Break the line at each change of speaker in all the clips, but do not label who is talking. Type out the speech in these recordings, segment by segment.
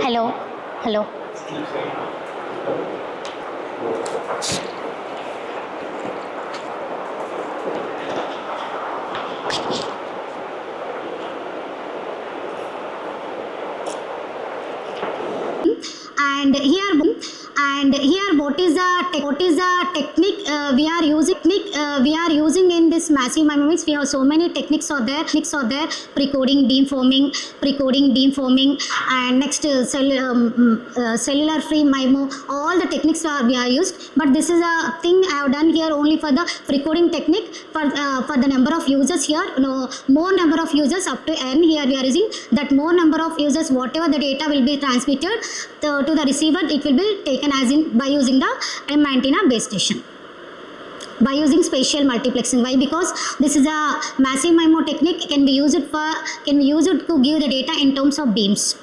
Hello. Hello. And here what is the technique we are using in this massive MIMO? Means we have so many techniques are there. Precoding, beamforming, and next cellular free MIMO. All the techniques we are used, but this is a thing I have done here only for the precoding technique for the number of users here. No, more number of users up to n. Here we are using that more number of users. Whatever the data will be transmitted to the receiver, it will be taken as in by using the M antenna base station, by using spatial multiplexing. Why? Because this is a massive MIMO technique, can be used to give the data in terms of beams.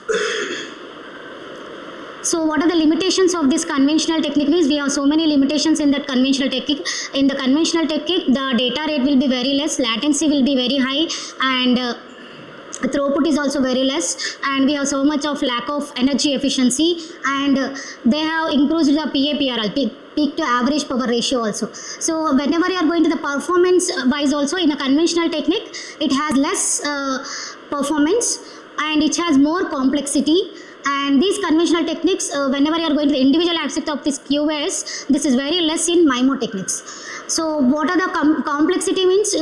So what are the limitations of this conventional technique? Means we have so many limitations in that conventional technique. In the conventional technique, the data rate will be very less, latency will be very high, and throughput is also very less, and we have so much of lack of energy efficiency, and they have increased the PAPRL, peak to average power ratio also. So whenever you are going to the performance wise also, in a conventional technique it has less performance and it has more complexity. And these conventional techniques, whenever you are going to the individual aspect of this QoS, this is very less in MIMO techniques. So what are the complexity means?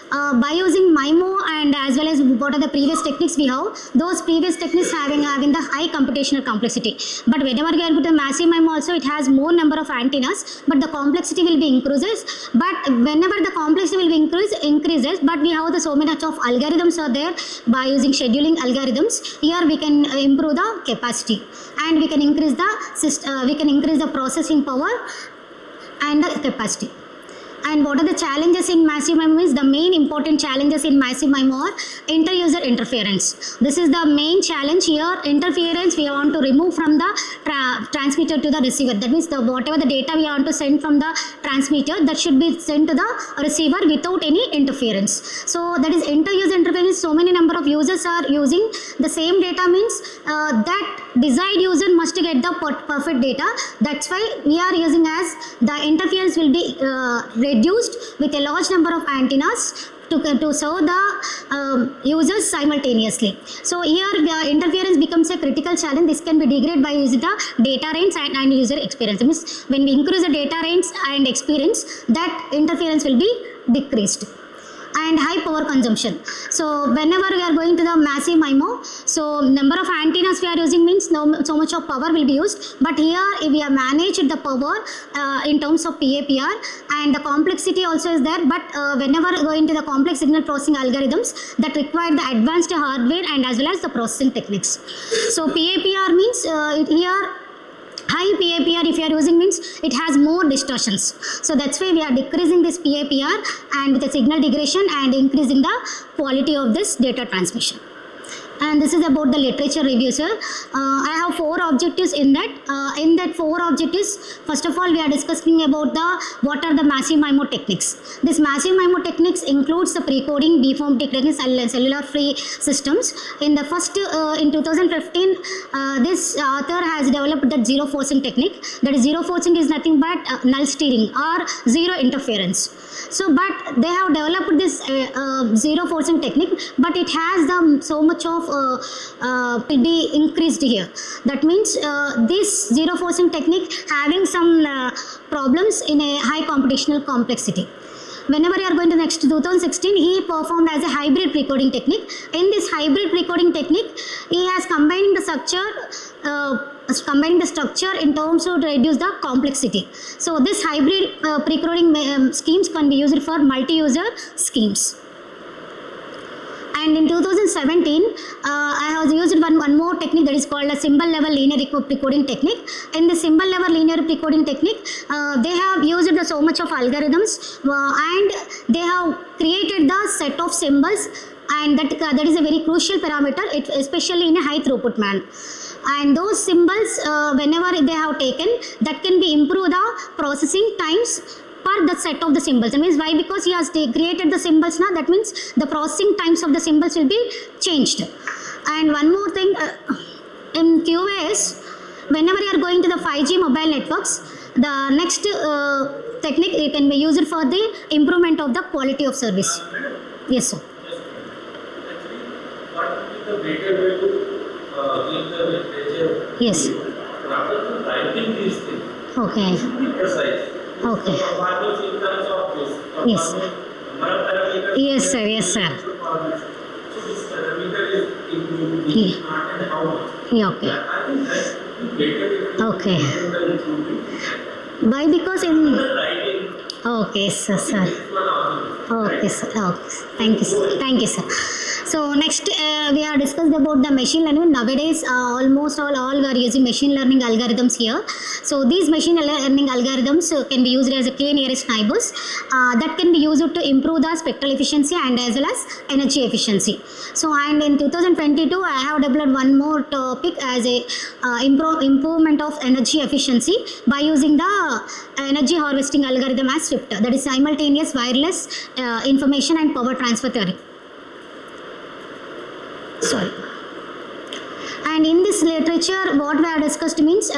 By using MIMO and as well as what are the previous techniques we have, those previous techniques having the high computational complexity. But whenever you are going to the massive MIMO also, it has more number of antennas, but the complexity will be increases. But whenever the complexity will be increases, but we have the so many of algorithms are there. By using scheduling algorithms, here we can improve the capacity, and we can increase the processing power and the capacity. And what are the challenges in massive MIMO? Is the main important challenges in massive MIMO are inter-user interference. This is the main challenge here. Interference we want to remove from the transmitter to the receiver. That means whatever the data we want to send from the transmitter, that should be sent to the receiver without any interference. So that is inter-user interference. So many number of users are using the same data, means that desired user must get the perfect data. That's why we are using as the interference will be reduced with a large number of antennas to serve the users simultaneously. So here the interference becomes a critical challenge. This can be degraded by using the data range and user experience. It means when we increase the data range and experience, that interference will be decreased. And high power consumption. So whenever we are going to the massive MIMO, so number of antennas we are using means so much of power will be used. But here if we have managed the power in terms of PAPR, and the complexity also is there. But whenever going to the complex signal processing algorithms, that require the advanced hardware and as well as the processing techniques. So PAPR means here high PAPR if you are using means it has more distortions. So that's why we are decreasing this PAPR and with the signal degradation and increasing the quality of this data transmission. And this is about the literature review, sir. I have 4 objectives in that. In that 4 objectives, first of all, we are discussing about what are the massive MIMO techniques. This massive MIMO techniques includes the precoding, beamforming techniques, and cellular free systems. In the first, in 2015, this author has developed that zero forcing technique. That is, zero forcing is nothing but null steering or zero interference. So, but they have developed this zero forcing technique, but it has so much of will be increased here. That means this zero forcing technique having some problems in a high computational complexity. Whenever you are going to next 2016, he performed as a hybrid precoding technique. In this hybrid precoding technique, he has combined the structure in terms of to reduce the complexity. So this hybrid precoding schemes can be used for multi-user schemes. And in 2017, I have used one more technique that is called a symbol level linear precoding technique. In the symbol level linear precoding technique, they have used so much of algorithms and they have created the set of symbols, and that is a very crucial parameter, especially in a high throughput manner. And those symbols, whenever they have taken, that can be improve the processing times per the set of the symbols. That means why? Because he has created the symbols now. That means the processing times of the symbols will be changed. And one more thing, in QoS, whenever you are going to the 5G mobile networks, the next technique it can be used for the improvement of the quality of service. Yes, sir.
What is the better way to give the literature?
Yes.
Rather than writing these things,
Okay.
it should be precise.
Okay.
So, performance in terms of this.
Yes.
Number of parameters.
Yes, sir. Yes, sir.
So, this parameter is improved,
Yeah.
and how much?
Yeah, okay.
I think that would be better.
Okay. Why? Because in
Writing.
okay, sir. Okay, sir. Okay. Thank you, sir. Thank you, sir. So next we have discussed about the machine learning. Nowadays almost all we are using machine learning algorithms here. So these machine learning algorithms can be used as a k nearest neighbors that can be used to improve the spectral efficiency and as well as energy efficiency. So and in 2022 I have developed one more topic as a improvement of energy efficiency by using the energy harvesting algorithm as SWIFT, that is simultaneous wireless information and power transfer theory. Sorry. And in this literature, what we have discussed means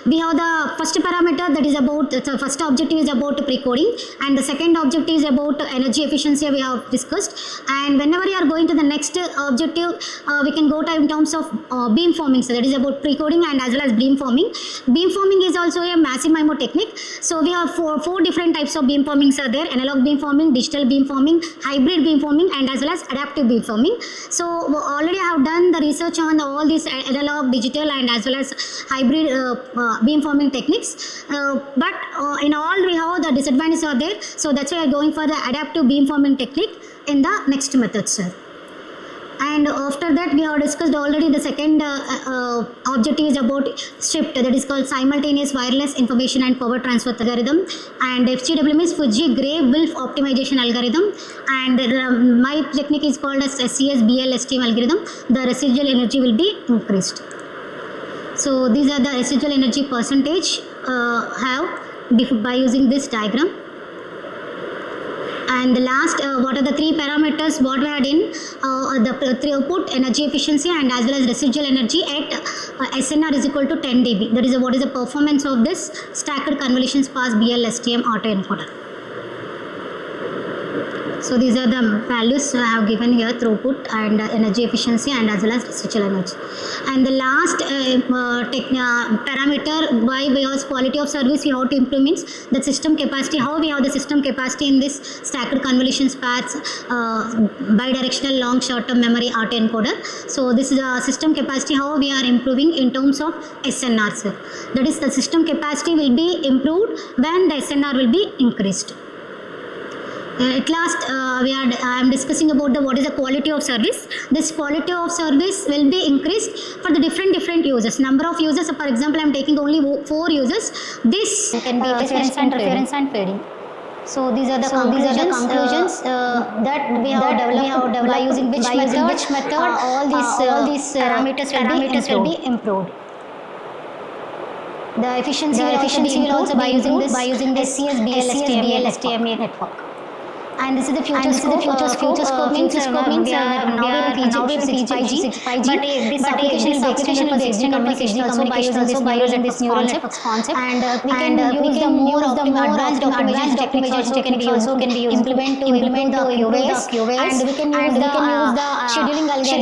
we have the first parameter, that is about the first objective is about pre-coding, and the second objective is about energy efficiency we have discussed. And whenever you are going to the next objective, we can go to in terms of beamforming. So that is about pre-coding and as well as beamforming. Beamforming is also a massive MIMO technique. So we have four different types of beamformings are there: analog beamforming, digital beamforming, hybrid beamforming, and as well as adaptive beamforming. So already I have done the research on all these analog, digital, and as well as hybrid beamforming techniques. But in all we have the disadvantages are there. So that's why we are going for the adaptive beamforming technique in the next method, sir. And after that we have discussed already the second objective is about SWIFT, that is called simultaneous wireless information and power transfer algorithm, and FGWM is Fuji Gray Wolf optimization algorithm, and my technique is called as SCS BLSTM algorithm. The residual energy will be increased. So these are the residual energy percentage have by using this diagram. And the last, what are the three parameters what we had in the throughput, energy efficiency, and as well as residual energy at SNR is equal to 10 dB. That is what is the performance of this stacked convolution sparse BLSTM autoencoder. So these are the values I have given here: throughput and energy efficiency and as well as residual energy. And the last parameter why we have quality of service we have to improve means the system capacity. How we have the system capacity in this stacked convolution sparse bidirectional long short-term memory autoencoder. So this is a system capacity how we are improving in terms of SNR, sir. That is the system capacity will be improved when the SNR will be increased. At last, I am discussing about what is the quality of service. This quality of service will be increased for the different users. Number of users, for example, I am taking only 4 users. This can be interference and fading. So these are the conclusions that we have developed by using which method all these parameters will be improved. The efficiency will also be improved by using this SCS-BLSTM network. And this is the future scope. Future scope means now we are in 5G. But this application will be extended for 6G also by using this neural networks concept. And we can use the more advanced optimization techniques also can be used to implement the QoS. And we can use the scheduling algorithm.